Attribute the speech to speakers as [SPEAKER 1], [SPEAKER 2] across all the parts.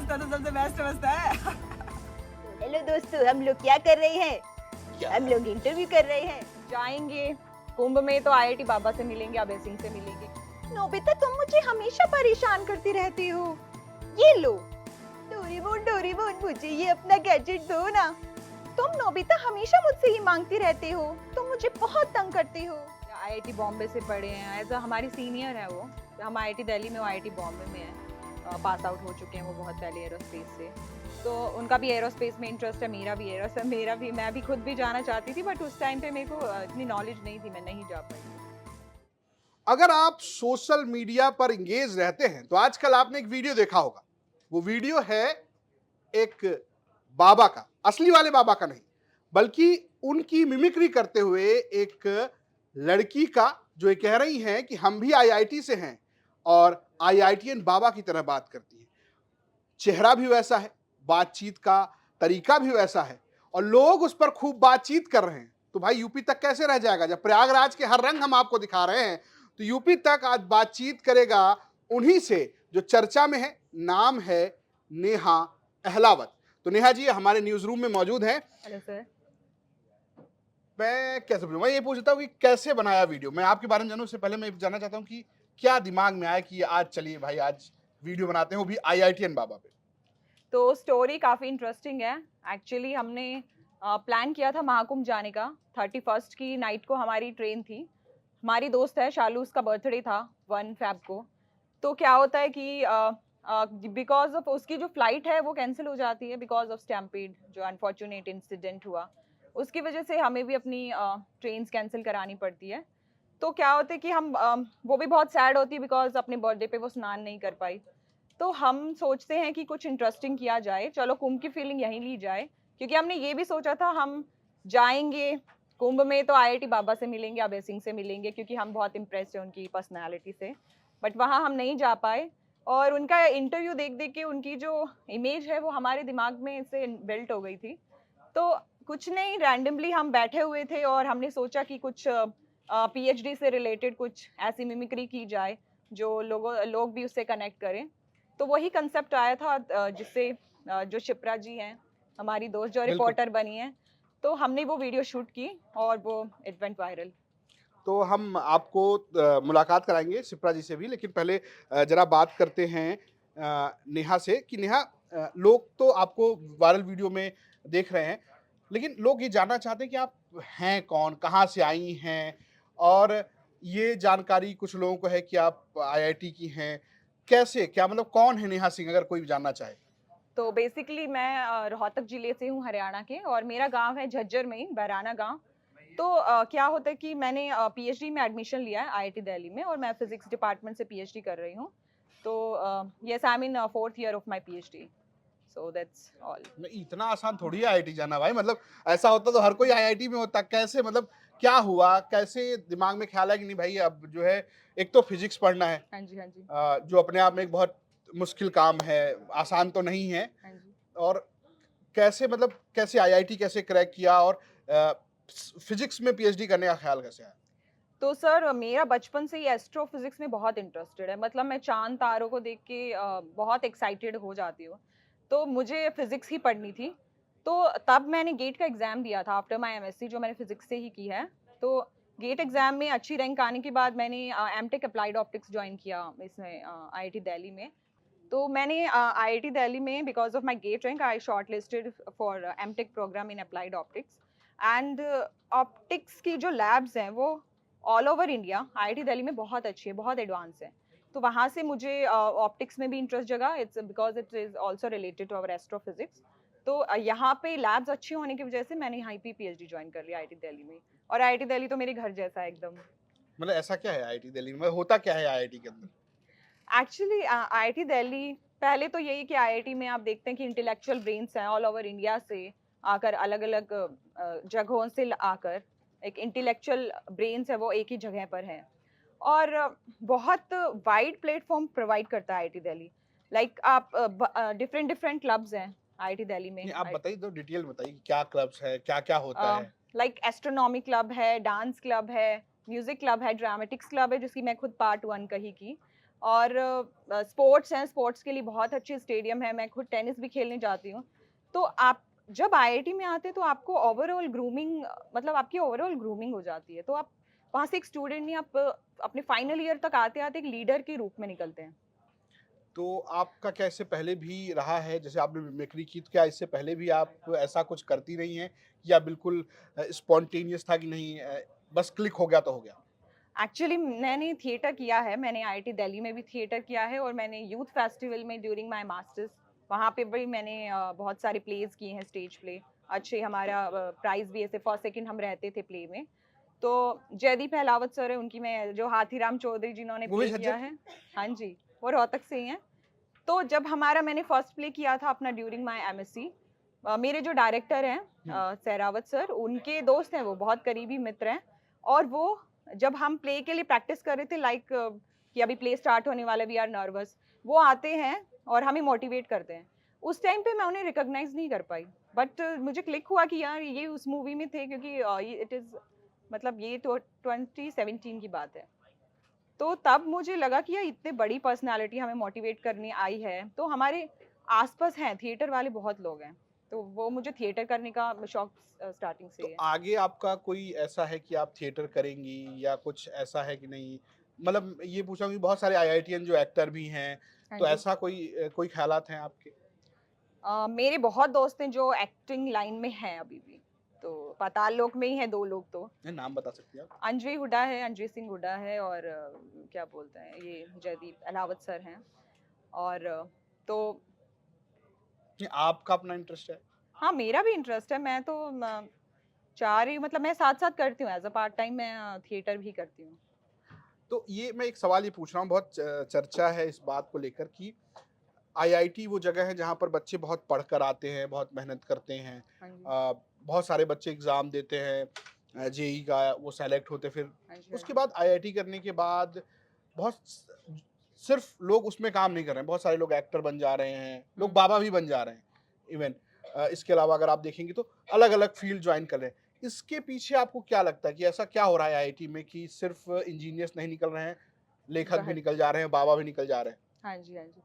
[SPEAKER 1] दोस्त तो सबसे बेस्ट समझता है।
[SPEAKER 2] हेलो दोस्तों, हम लोग क्या कर रहे हैं?
[SPEAKER 3] क्या?
[SPEAKER 2] हम लोग इंटरव्यू कर रहे हैं।
[SPEAKER 1] जाएंगे कुंभ में तो आईआईटी बाबा से मिलेंगे, अभय सिंह से मिलेंगे।
[SPEAKER 2] नोबिता, तुम मुझे हमेशा परेशान करती रहती हो। ये लो, डोरेमोन, मुझे ये अपना गैजेट दो ना। तुम नोबिता हमेशा मुझसे ही मांगती रहते हो, तुम मुझे बहुत तंग करती हो।
[SPEAKER 1] आईआईटी बॉम्बे से पढ़े हैं, एज हमारी सीनियर है वो। हम आईआईटी दिल्ली में, वो आईआईटी बॉम्बे में है, पास आउट हो चुके हैं वो बहुत पहले एरोस्पेस से। तो उनका भी एरोस्पेस में इंटरेस्ट है, मेरा भी मैं भी खुद भी जाना चाहती थी, बट उस टाइम पे मेरे को इतनी नॉलेज नहीं थी, मैं नहीं जा पाई।
[SPEAKER 3] अगर आप सोशल मीडिया पर इंगेज रहते हैं तो आजकल आपने एक वीडियो देखा होगा। वो वीडियो है एक बाबा का, असली वाले बाबा का नहीं, बल्कि उनकी मिमिक्री करते हुए एक लड़की का, जो ये कह रही हैं कि हम भी आईआईटी से हैं और आईआईटीएन बाबा की तरह बात करती हैं। चेहरा भी वैसा है, बातचीत का तरीका भी वैसा है और लोग उस पर खूब बातचीत कर रहे हैं। तो भाई यूपी तक कैसे रह जाएगा? जब प्रयागराज के हर रंग हम आपको दिखा रहे हैं तो यूपी तक आज बातचीत करेगा उन्हीं से जो चर्चा में है। नाम है नेहा अहलावत। तो नेहा जी हमारे न्यूज रूम में मौजूद हैं।
[SPEAKER 1] Hello sir.
[SPEAKER 3] मैं कैसे पूछूं, मैं ये पूछता हूँ कि कैसे बनाया वीडियो। मैं आपके बारे में जानूं उससे पहले मैं जानना चाहता हूँ कि क्या दिमाग में आया कि आज चलिए भाई आज वीडियो बनाते हैं, वो भी आईआईटीएन बाबा पे।
[SPEAKER 1] तो स्टोरी काफ़ी इंटरेस्टिंग है। एक्चुअली हमने प्लान किया था महाकुंभ जाने का। 31st की नाइट को हमारी ट्रेन थी। हमारी दोस्त है शालू, उसका बर्थडे था 1 फ़ेब को। तो क्या होता है कि बिकॉज ऑफ उसकी जो फ्लाइट है वो कैंसिल हो जाती है बिकॉज ऑफ स्टैम्पीड, जो अनफॉर्चुनेट इंसिडेंट हुआ उसकी वजह से हमें भी अपनी ट्रेन्स कैंसिल करानी पड़ती है। तो क्या होता है कि हम वो भी बहुत सैड होती है बिकॉज अपने बर्थडे पे वो स्नान नहीं कर पाई। तो हम सोचते हैं कि कुछ इंटरेस्टिंग किया जाए, चलो कुंभ की फीलिंग यहीं ली जाए, क्योंकि हमने ये भी सोचा था हम जाएंगे कुंभ में तो आईआईटी बाबा से मिलेंगे, अभय सिंह से मिलेंगे, क्योंकि हम बहुत इम्प्रेस हैं उनकी पर्सनालिटी से। बट वहाँ हम नहीं जा पाए और उनका इंटरव्यू देख देख के उनकी जो इमेज है वो हमारे दिमाग में से बिल्ट हो गई थी। तो कुछ नहीं, रैंडमली हम बैठे हुए थे और हमने सोचा कि कुछ पीएचडी से रिलेटेड कुछ ऐसी मिमिक्री की जाए जो लोग भी उससे कनेक्ट करें। तो वही कंसेप्ट आया था, जिससे जो शिप्रा जी हैं हमारी दोस्त, जो रिपोर्टर बनी है, तो हमने वो वीडियो शूट की और वो इट वेंट वायरल।
[SPEAKER 3] तो हम आपको मुलाकात कराएंगे शिप्रा जी से भी, लेकिन पहले जरा बात करते हैं नेहा से कि नेहा, लोग तो आपको वायरल वीडियो में देख रहे हैं, लेकिन लोग ये जानना चाहते हैं कि आप हैं कौन, कहाँ से आई हैं, और ये जानकारी कुछ लोगों को है कि आप आईआईटी की हैं। कैसे, क्या मतलब कौन है नेहा सिंह, अगर कोई जानना चाहे?
[SPEAKER 1] तो बेसिकली मैं रोहतक जिले से हूँ, हरियाणा के, और मेरा गांव है झज्जर में ही, बहराना गांव। तो क्या होता है कि मैंने पीएचडी में एडमिशन लिया है आईआईटी दिल्ली में और मैं फिजिक्स डिपार्टमेंट से पीएचडी कर रही हूँ। तो yes, I am in 4th year of my PhD, so that's all.
[SPEAKER 3] नहीं, इतना आसान थोड़ी है आईआईटी जाना भाई। मतलब ऐसा होता तो हर कोई आईआईटी में होता। कैसे, मतलब क्या हुआ, कैसे दिमाग में ख्याल है कि नहीं भाई अब जो है, एक तो फिजिक्स पढ़ना है,
[SPEAKER 1] हाँ जी, हाँ जी,
[SPEAKER 3] जो अपने आप में एक बहुत मुश्किल काम है, आसान तो नहीं है।
[SPEAKER 1] हाँ जी।
[SPEAKER 3] और कैसे, मतलब कैसे आईआईटी कैसे क्रैक किया, और फिजिक्स में पीएचडी करने का ख्याल कैसे आया?
[SPEAKER 1] तो सर मेरा बचपन से ही एस्ट्रोफिजिक्स में बहुत इंटरेस्टेड है, मतलब मैं चांद तारों को देख के बहुत एक्साइटेड हो जाती हूँ। तो मुझे फिजिक्स ही पढ़नी थी। तो तब मैंने गेट का एग्ज़ाम दिया था आफ्टर माय एमएससी, जो मैंने फिजिक्स से ही की है। तो गेट एग्ज़ाम में अच्छी रैंक आने के बाद मैंने एमटेक अप्लाइड ऑप्टिक्स ज्वाइन किया इसमें आईआईटी दिल्ली में। तो मैंने आईआईटी दिल्ली में because of my GATE rank I short listed for MTech program in applied optics. And optics की जो लैब्स हैं वो all over India IIT Delhi में बहुत अच्छी है, बहुत एडवांस है। तो वहाँ से मुझे ऑप्टिक्स में भी इंटरेस्ट जगा, it's because it is also related to our astrophysics. तो यहाँ पे लैब्स अच्छी होने की वजह से मैंने यहाँ पे पीएचडी ज्वाइन कर लिया आईआईटी दिल्ली में। और आईआईटी दिल्ली तो मेरे घर जैसा है एकदम।
[SPEAKER 3] मतलब ऐसा क्या है आईआईटी दिल्ली में, होता क्या है आईआईटी के अंदर?
[SPEAKER 1] एक्चुअली आईआईटी दिल्ली, पहले तो यही कि आईआईटी में आप देखते हैं कि इंटेलेक्चुअल ब्रेन्स हैं ऑल ओवर इंडिया से आकर, अलग अलग जगहों से आकर एक इंटेलेक्चुअल ब्रेन्स है वो एक ही जगह पर हैं। और बहुत वाइड प्लेटफॉर्म प्रोवाइड करता है आईआईटी दिल्ली। लाइक आप डिफरेंट डिफरेंट क्लब्स हैं आईआईटी दिल्ली में।
[SPEAKER 3] नहीं, आप बताइए, तो डिटेल में बताइए कि क्या क्लब्स है, क्या क्या होता है।
[SPEAKER 1] लाइक एस्ट्रोनॉमी क्लब है, डांस क्लब है, म्यूजिक क्लब है, ड्रामेटिक्स क्लब है जिसकी मैं खुद पार्ट 1 कही की। और स्पोर्ट्स हैं, स्पोर्ट्स के लिए बहुत अच्छे स्टेडियम है, मैं खुद टेनिस भी खेलने जाती हूँ। तो आप जब आईआईटी में आते हैं तो आपको ओवरऑल ग्रूमिंग मतलब आपकी ओवरऑल ग्रूमिंग हो जाती है। तो आप वहाँ से एक स्टूडेंट नहीं, आप अपने फाइनल ईयर तक आते-आते एक लीडर के रूप में निकलते हैं।
[SPEAKER 3] तो आपका क्या इससे पहले भी रहा है, जैसे आपने मिमिक्री की, तो क्या इससे पहले भी आप ऐसा कुछ करती रही हैं या बिल्कुल स्पॉन्टेनियस था कि नहीं बस क्लिक हो गया तो हो गया?
[SPEAKER 1] एक्चुअली मैंने थिएटर किया है, मैंने आईआईटी दिल्ली में भी थिएटर किया है और मैंने यूथ फेस्टिवल में ड्यूरिंग माय मास्टर्स वहाँ पे भी मैंने बहुत सारे प्लेस किए हैं, स्टेज प्ले। अच्छे हमारा प्राइज़ भी ऐसे फर्स्ट सेकंड हम रहते थे प्ले में। तो जयदीप अहलावत सर हैं, उनकी मैं जो हाथीराम चौधरी जिन्होंने
[SPEAKER 3] वो भी
[SPEAKER 1] प्ले किया
[SPEAKER 3] झज्जर
[SPEAKER 1] है। हाँ जी, वो रोहतक से ही हैं। तो जब हमारा मैंने फर्स्ट प्ले किया था अपना ड्यूरिंग माय एमएससी, मेरे जो डायरेक्टर हैं सहरावत सर, उनके दोस्त हैं वो, बहुत करीबी मित्र हैं। और वो जब हम प्ले के लिए प्रैक्टिस कर रहे थे लाइक कि अभी प्ले स्टार्ट होने वाला है, वी आर नर्वस, वो आते हैं और हमें मोटिवेट करते हैं। उस टाइम पे मैं उन्हें रिकॉग्नाइज़ नहीं कर पाई, बट मुझे क्लिक हुआ कि यार ये उस मूवी में थे, क्योंकि ये इट इज़ मतलब ये तो 2017 की बात है। तो तब मुझे लगा कि यार इतने बड़ी पर्सनैलिटी हमें मोटिवेट करने आई है, तो हमारे आस-पास हैं, थिएटर वाले बहुत लोग हैं। तो वो मुझे थिएटर करने का शौक स्टार्टिंग से
[SPEAKER 3] तो
[SPEAKER 1] ही है।
[SPEAKER 3] आगे आपका कोई ऐसा है कि आप थिएटर करेंगी या कुछ ऐसा है कि नहीं? मतलब ये पूछा हूँ कि बहुत सारे आईआईटीएन जो एक्टर भी हैं,
[SPEAKER 1] हाँ
[SPEAKER 3] तो
[SPEAKER 1] जी।
[SPEAKER 3] ऐसा कोई ख़्यालात हैं आपके?
[SPEAKER 1] मेरे बहुत दोस्त हैं जो एक्टिंग लाइन में हैं अभी भी। तो पाताल लोक में ही हैं 2 लोग तो।
[SPEAKER 3] नहीं, नाम बता सकती हैं आप?
[SPEAKER 1] अंजलि हुड्डा है, अंजलि सिंह हुड्डा है और क्या बोलते हैं ये जयदीप अहलावत सर हैं। और तो
[SPEAKER 3] नहीं, आपका अपना इंटरेस्ट है?
[SPEAKER 1] हाँ, मेरा भी इंटरेस्ट है। मैं तो चाह रही हूँ, मतलब मैं साथ-साथ करती हूँ, एज़ अ पार्ट टाइम मैं थिएटर भी करती हूँ।
[SPEAKER 3] तो ये मैं एक सवाल ये पूछ रहा हूँ, बहुत चर्चा है इस बात को लेकर कि आईआईटी वो जगह है जहाँ पर बच्चे बहुत पढ़कर आते हैं, बहुत मेहनत करते हैं।
[SPEAKER 1] हाँ जी।
[SPEAKER 3] बहुत सारे बच्चे एग्ज़ाम देते हैं, जेईई का, वो सेलेक्ट होते, फिर
[SPEAKER 1] हाँ जी, हाँ
[SPEAKER 3] उसके
[SPEAKER 1] जी।
[SPEAKER 3] बाद आईआईटी करने के बाद बहुत सिर्फ लोग उसमें काम नहीं कर रहे हैं, बहुत सारे लोग एक्टर बन जा रहे हैं, लोग
[SPEAKER 1] हुँ।
[SPEAKER 3] बाबा भी बन जा रहे हैं इवन। इसके अलावा अगर आप देखेंगे तो अलग अलग फील्ड ज्वाइन कर रहे हैं। इसके पीछे आपको क्या लगता है कि ऐसा क्या हो रहा है आईआईटी में कि सिर्फ इंजीनियर्स नहीं निकल रहे हैं, लेखक भी
[SPEAKER 1] गहत
[SPEAKER 3] निकल जा रहे हैं, बाबा भी निकल जा रहे हैं?
[SPEAKER 1] हाँ जी, हाँ जी।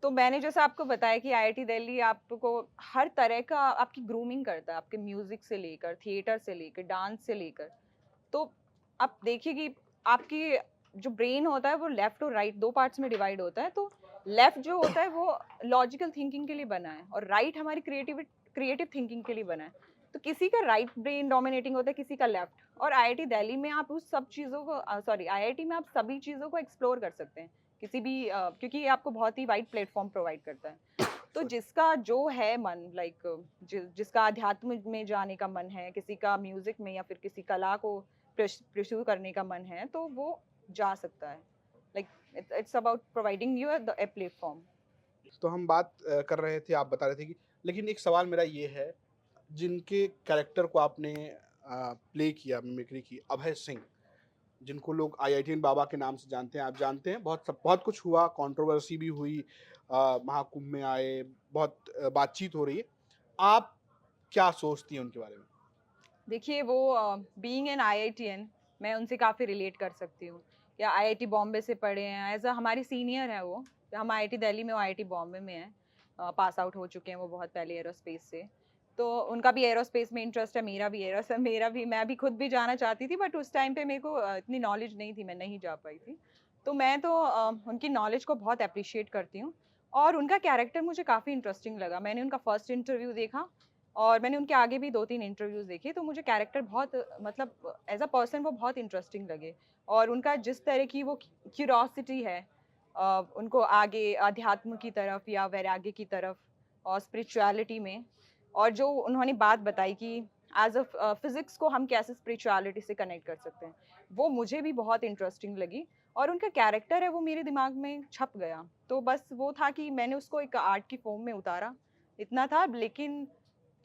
[SPEAKER 1] तो मैंने जैसा आपको बताया कि आईआईटी दिल्ली आपको हर तरह का आपकी ग्रूमिंग करता है, आपके म्यूज़िक से लेकर, थिएटर से लेकर, डांस से लेकर। तो आप देखिए कि आपकी जो ब्रेन होता है वो लेफ्ट और राइट 2 पार्ट्स में डिवाइड होता है। तो लेफ्ट जो होता है वो लॉजिकल थिंकिंग के लिए बना है और राइट हमारी क्रिएटिव थिंकिंग के लिए बना है। तो किसी का राइट ब्रेन डोमिनेटिंग होता है, किसी का लेफ्ट। और आईआईटी दिल्ली में आप उस सब चीज़ों को सॉरी आईआईटी में आप सभी चीज़ों को एक्सप्लोर कर सकते हैं। किसी भी क्योंकि ये आपको बहुत ही वाइड प्लेटफ़ॉर्म प्रोवाइड करता है। तो
[SPEAKER 3] सॉरी।
[SPEAKER 1] जिसका जो है मन लाइक जिसका अध्यात्म में जाने का मन है, किसी का म्यूज़िक में या फिर किसी कला को प्रस्यू करने का मन है, तो वो जा सकता है। Like it's about providing U A platform.
[SPEAKER 3] तो हम बात कर रहे थे, आप बता रहे थे कि लेकिन एक सवाल मेरा ये है, जिनके कैरेक्टर को आपने प्ले किया, मिमिक्री की, अभय सिंह, जिनको लोग आईआईटीएन बाबा के नाम से जानते हैं, आप जानते हैं, बहुत कुछ हुआ, कंट्रोवर्सी भी हुई, महाकुंभ में आए, बहुत बातचीत हो रही है। आप क्या सोचती हैं उनके बारे में?
[SPEAKER 1] देखिए वो बीइंग एन आईआईटीएन मैं उनसे काफ़ी रिलेट कर सकती हूँ। या आईआईटी बॉम्बे से पढ़े हैं, एज़ अ हमारी सीनियर हैं वो। हम आईआईटी दिल्ली में, वो आईआईटी बॉम्बे में हैं। पास आउट हो चुके हैं वो बहुत पहले एयरोस्पेस से। तो उनका भी एयरोस्पेस में इंटरेस्ट है, मेरा भी, मैं भी खुद भी जाना चाहती थी, बट उस टाइम पे मेरे को इतनी नॉलेज नहीं थी, मैं नहीं जा पाई थी। तो मैं तो उनकी नॉलेज को बहुत एप्रिशिएट करती हूँ और उनका कैरेक्टर मुझे काफ़ी इंटरेस्टिंग लगा। मैंने उनका फर्स्ट इंटरव्यू देखा और मैंने उनके आगे भी 2-3 इंटरव्यूज़ देखे, तो मुझे कैरेक्टर बहुत मतलब एज़ अ पर्सन वो बहुत इंटरेस्टिंग लगे। और उनका जिस तरह की वो क्यूरोसिटी है उनको आगे अध्यात्म की तरफ या वैराग्य की तरफ और स्पिरिचुअलिटी में, और जो उन्होंने बात बताई कि एज़ अ फिज़िक्स को हम कैसे स्पिरिचुअलिटी से कनेक्ट कर सकते हैं, वो मुझे भी बहुत इंटरेस्टिंग लगी और उनका कैरेक्टर है वो मेरे दिमाग में छप गया। तो बस वो था कि मैंने उसको एक आर्ट की फ़ॉर्म में उतारा, इतना था। लेकिन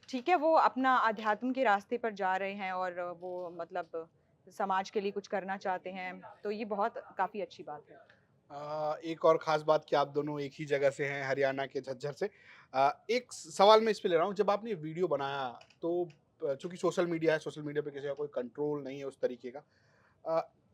[SPEAKER 1] ठीक है, वो अपना अध्यात्म के रास्ते पर जा रहे हैं और वो मतलब समाज के लिए कुछ करना चाहते हैं, तो ये बहुत काफ़ी अच्छी बात है।
[SPEAKER 3] एक और ख़ास बात कि आप दोनों एक ही जगह से हैं, हरियाणा के झज्जर से। एक सवाल मैं इस पे ले रहा हूँ, जब आपने वीडियो बनाया तो चूँकि सोशल मीडिया है, सोशल मीडिया पे किसी का कोई कंट्रोल नहीं है उस तरीके का।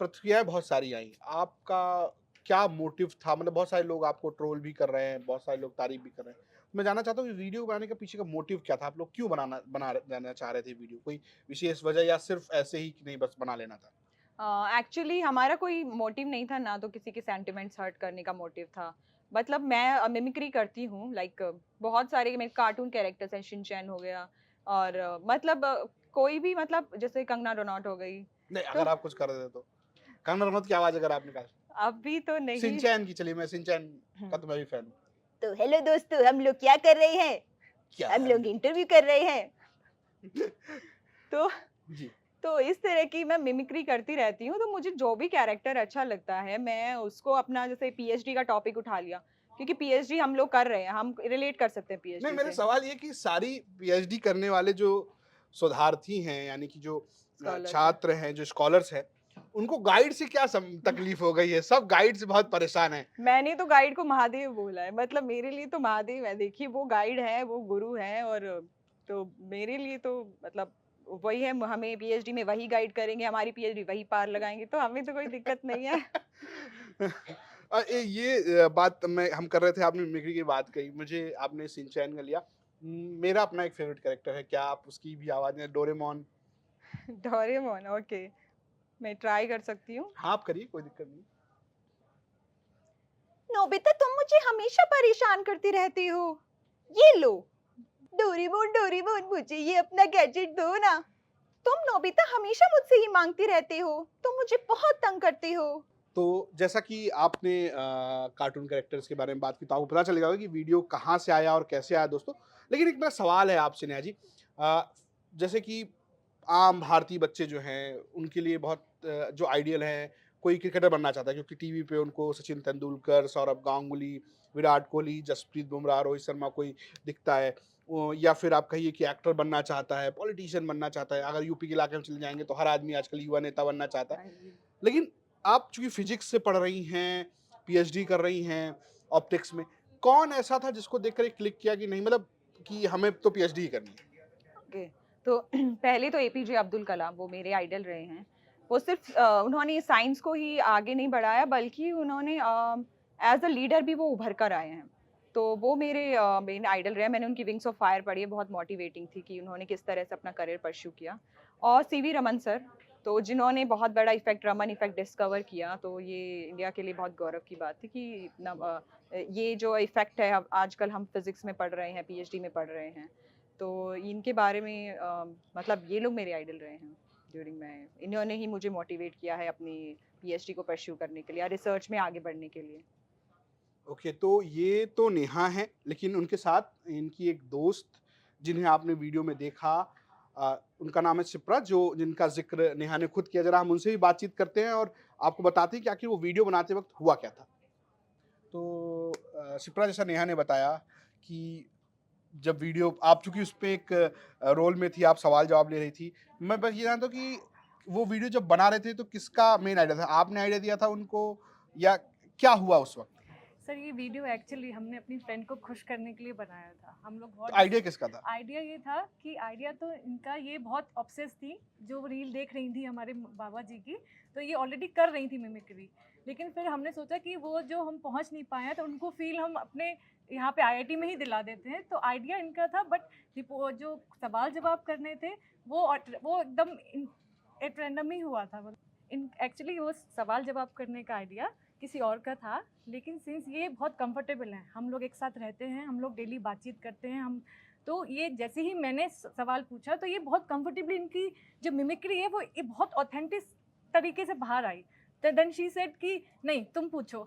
[SPEAKER 3] प्रतिक्रियाएँ बहुत सारी आईं। आपका क्या मोटिव था? मतलब बहुत सारे लोग आपको ट्रोल भी कर रहे हैं, बहुत सारे लोग तारीफ भी कर रहे हैं। मैं जानना चाहता हूँ कि वीडियो बनाने के पीछे का मोटिव क्या था? आप लोग क्यों बनाना चाह रहे थे वीडियो? कोई विशेष वजह या सिर्फ़ ऐसे ही कि नहीं बस बना लेना था?
[SPEAKER 1] एक्चुअली हमारा कोई मोटिव नहीं था, ना तो किसी के सेंटिमेंट्स हर्ट करने का मोटिव था। मतलब मैं मिमिक्री करती हूँ, लाइक बहुत सारे मेरे कार्टून कैरेक्टर्स हैं, शिनचैन हो गया और मतलब कोई भी, मतलब जैसे कंगना रनौत हो गई,
[SPEAKER 3] नहीं,
[SPEAKER 1] तो
[SPEAKER 3] अगर आप कुछ कर रहे थे तो? कंगना रनौत की आवाज़ अगर आप निकाल
[SPEAKER 1] अभी तो नहीं।
[SPEAKER 3] शिनचैन की चलिए मैं शिनचैन
[SPEAKER 1] हुँ,
[SPEAKER 3] का तो मैं भी फ़ैन हूँ।
[SPEAKER 2] तो हेलो दोस्तों, हम लोग क्या कर रहे हैं?
[SPEAKER 3] क्या
[SPEAKER 2] हम
[SPEAKER 3] हम
[SPEAKER 2] लोग इंटरव्यू कर रहे हैं।
[SPEAKER 1] तो
[SPEAKER 3] जी,
[SPEAKER 1] तो इस तरह की मैं मिमिक्री करती रहती हूँ, तो मुझे जो भी कैरेक्टर अच्छा लगता है, मैं उसको अपना, जैसे पीएचडी का टॉपिक उठा लिया, क्योंकि पीएचडी हम लोग कर रहे हैं, हम रिलेट कर सकते हैं
[SPEAKER 3] नहीं
[SPEAKER 1] पीएचडी
[SPEAKER 3] मेरा
[SPEAKER 1] से।
[SPEAKER 3] सवाल ये कि सारी पीएचडी करने वाले जो शोधार्थी हैं, यानी कि जो
[SPEAKER 1] स्कॉलर्स हैं।
[SPEAKER 3] छात्र हैं, जो स्कॉलर्स हैं, उनको गाइड से क्या तकलीफ हो गई है? सब गाइड से बहुत परेशान हैं।
[SPEAKER 1] मैंने तो गाइड को महादेव बोला है, मतलब मेरे लिए तो महादेव है। देखिए, वो गाइड है, वो गुरु हैं, और तो मेरे लिए तो मतलब वही है, हमें पीएचडी में वही गाइड करेंगे, हमारी पीएचडी वही पार लगाएँगे, तो हमें तो कोई दिक्कत नहीं है।
[SPEAKER 3] बात मैं हम कर रहे थे, आपने मिमिक्री की बात कही, मुझे आपने शिनचैन का लिया। मेरा अपना एक फ़ेवरेट कैरेक्टर है, क्या आप उसकी भी आवाज़ में डोरेमोन
[SPEAKER 1] डोरेमोन, ओके, मैं ट्राई कर सकती हूँ।
[SPEAKER 3] हाँ, आप करिए, कोई दिक्कत नहीं।
[SPEAKER 2] नोबिता, तुम मुझे हमेशा परेशान करती रहती हो। ये लो, डोरेमोन डोरेमोन, मुझे ये अपना गैजेट दो ना। तुम नोबिता हमेशा मुझसे ही मांगती रहते हो। तुम मुझे बहुत तंग करते हो।
[SPEAKER 3] तो जैसा कि आपने कार्टून कैरेक्टर्स के बारे में बात की, तो आपको पता चलेगा होगा कि वीडियो कहाँ से आया और कैसे आया दोस्तों। लेकिन एक मेरा सवाल है आपसे नेहा जी, जैसे कि आम भारतीय बच्चे जो हैं, उनके लिए बहुत जो आइडियल है, कोई क्रिकेटर बनना चाहता है क्योंकि टीवी पे उनको सचिन तेंदुलकर, सौरभ गांगुली, विराट कोहली, जसप्रीत बुमराह, रोहित शर्मा कोई दिखता है। या फिर आप कहिए कि एक्टर बनना चाहता है, पॉलिटिशियन बनना चाहता है। अगर यूपी के इलाके में चले जाएँगे तो हर आदमी आजकल युवा नेता बनना चाहता है।
[SPEAKER 1] हाँ जी।
[SPEAKER 3] लेकिन आप चूँकि फिज़िक्स से पढ़ रही हैं, पीएचडी कर रही हैं ऑप्टिक्स में, कौन ऐसा था जिसको देखकर एक क्लिक किया कि नहीं, मतलब कि हमें तो पीएचडी ही करनी है?
[SPEAKER 1] ओके, तो पहले तो एपीजे अब्दुल कलाम, वो मेरे आइडल रहे हैं। वो सिर्फ़ उन्होंने साइंस को ही आगे नहीं बढ़ाया, बल्कि उन्होंने एज़ अ लीडर भी वो उभर कर आए हैं। तो वो मेरे मेन आइडल रहे हैं। मैंने उनकी विंग्स ऑफ फायर पढ़ी है, बहुत मोटिवेटिंग थी कि उन्होंने किस तरह से अपना करियर परस्यू किया। और सीवी रमन सर, तो जिन्होंने बहुत बड़ा इफ़ेक्ट, रमन इफ़ेक्ट डिस्कवर किया, तो ये इंडिया के लिए बहुत गौरव की बात थी कि ये जो इफ़ेक्ट है, अब आजकल हम फिज़िक्स में पढ़ रहे हैं, पीएचडी में पढ़ रहे हैं। तो इनके बारे में मतलब ये लोग मेरे आइडल रहे हैं ड्यूरिंग मैं, इन्होंने ही मुझे मोटिवेट किया है अपनी पीएचडी को परस्यू करने के लिए, रिसर्च में आगे बढ़ने के लिए।
[SPEAKER 3] ओके, तो ये तो नेहा हैं, लेकिन उनके साथ इनकी एक दोस्त जिन्हें आपने वीडियो में देखा, उनका नाम है शिप्रा, जो जिनका ज़िक्र नेहा ने खुद किया। ज़रा हम उनसे भी बातचीत करते हैं और आपको बताते हैं कि आखिर वो वीडियो बनाते वक़्त हुआ क्या था। तो शिप्रा, जैसा नेहा ने बताया कि जब वीडियो आप चूँकि उसपे एक रोल में थी, आप सवाल-जवाब ले रही थी। मैं बस ये जानता हूँ कि वो वीडियो जब बना रहे थे तो किसका मेन आइडिया था? आपने आइडिया दिया था उनको या क्या हुआ उस वक़्त?
[SPEAKER 4] सर ये वीडियो एक्चुअली हमने अपनी फ्रेंड को खुश करने के लिए बनाया था। हम लोग
[SPEAKER 3] तो
[SPEAKER 4] बहुत
[SPEAKER 3] आइडिया किसका था?
[SPEAKER 4] आइडिया ये था कि आइडिया तो इनका, ये बहुत ऑब्सेस थी, जो रील देख रही थी हमारे बाबा जी की, तो ये ऑलरेडी कर रही थी मिमिक्री। लेकिन फिर हमने सोचा कि वो जो हम पहुंच नहीं पाए हैं, तो उनको फील हम अपने यहाँ पे आईआईटी में ही दिला देते हैं। तो आइडिया इनका था, बट जो सवाल जवाब करने थे वो एकदम एट रैंडम ही हुआ था। इन एक्चुअली वो सवाल जवाब करने का आइडिया किसी और का था, लेकिन सिंस ये बहुत कंफर्टेबल हैं, हम लोग एक साथ रहते हैं, हम लोग डेली बातचीत करते हैं, हम तो ये जैसे ही मैंने सवाल पूछा, तो ये बहुत कंफर्टेबली इनकी जो मिमिक्री है वो ये बहुत ऑथेंटिक तरीके से बाहर आई। तो देन शी सेड कि नहीं तुम पूछो।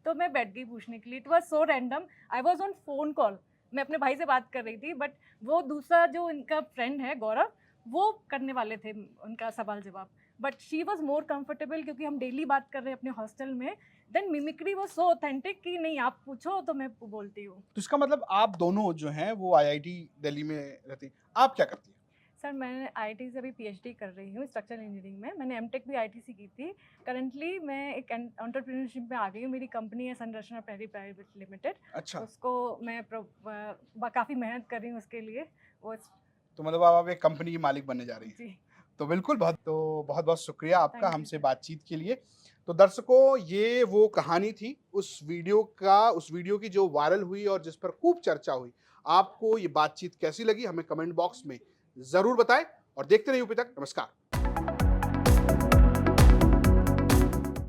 [SPEAKER 4] तो मैं बैठ गई पूछने के लिए। It was so random. I was on phone call, मैं अपने भाई से बात कर रही थी, बट वो दूसरा जो इनका फ्रेंड है गौरव, वो करने वाले थे उनका सवाल जवाब। But she was more comfortable क्योंकि हम डेली बात कर रहे हैं अपने हॉस्टल में। Then mimicry was so authentic कि नहीं आप पूछो तो मैं बोलती हूँ।
[SPEAKER 3] तो इसका मतलब आप दोनों जो हैं वो आईआईटी दिल्ली में रहती हैं। आप क्या करती हैं?
[SPEAKER 4] सर मैं आईआईटी से अभी पीएचडी कर रही हूँ स्ट्रक्चरल इंजीनियरिंग में। मैंने एमटेक भी आईआईटी से की थी। करंटली मैं एक एंटरप्रेन्योरशिप में आ गई हूँ। मेरी कंपनी है संरचना प्रेरी प्राइवेट लिमिटेड।
[SPEAKER 3] अच्छा,
[SPEAKER 4] उसको मैं काफ़ी मेहनत कर रही हूँ उसके लिए। वो
[SPEAKER 3] तो मतलब आप एक कंपनी की मालिक बनने जा रही हैं।
[SPEAKER 4] जी,
[SPEAKER 3] तो बिल्कुल बहुत बहुत शुक्रिया आपका
[SPEAKER 4] थैंक यू
[SPEAKER 3] हमसे
[SPEAKER 4] सर।
[SPEAKER 3] बातचीत के लिए। तो दर्शकों, ये वो कहानी थी उस वीडियो की जो वायरल हुई और जिस पर खूब चर्चा हुई। आपको ये बातचीत कैसी लगी हमें कमेंट बॉक्स में जरूर बताएं और देखते रहिए यूपी तक। नमस्कार।